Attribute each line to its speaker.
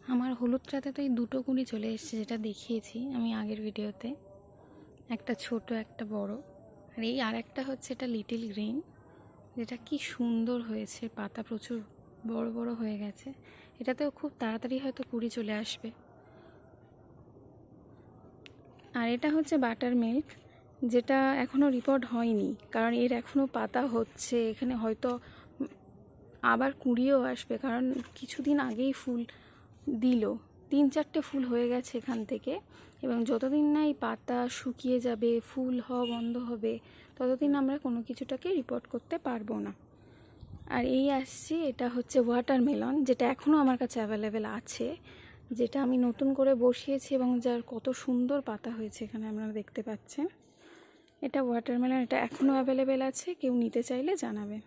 Speaker 1: আমার হলুদটাতে তো এই দুটো কুঁড়ি চলে এসেছে, যেটা দেখিয়েছি আমি আগের ভিডিওতে, একটা ছোট একটা বড়। আর এই আর একটা হচ্ছে এটা লিটল গ্রিন, যেটা কি সুন্দর হয়েছে, পাতা প্রচুর বড় বড় হয়ে গেছে। এটাতেও খুব তাড়াতাড়ি হয়তো কুঁড়ি চলে আসবে। আর এটা হচ্ছে বাটার মিল্ক, যেটা এখনও রিপোর্ট হয়নি, কারণ এর এখনও পাতা হচ্ছে। এখানে হয়তো আবার কুঁড়িও আসবে, কারণ কিছুদিন আগেই ফুল দিল, 3-4টে ফুল হয়ে গেছে এখান থেকে। এবং যতদিন না এই পাতা শুকিয়ে যাবে, ফুল হওয়া বন্ধ হবে, ততদিন আমরা কোনো কিছুটাকে রিপোর্ট করতে পারবো না। আর এই আসছি, এটা হচ্ছে ওয়াটারমেলন, যেটা এখনও আমার কাছে অ্যাভেলেবেল আছে, যেটা আমি নতুন করে বসিয়েছি এবং যার কত সুন্দর পাতা হয়েছে এখানে আপনারা দেখতে পাচ্ছেন। এটা ওয়াটারমেলন, এটা এখনও অ্যাভেলেবেল আছে, কেউ নিতে চাইলে জানাবে।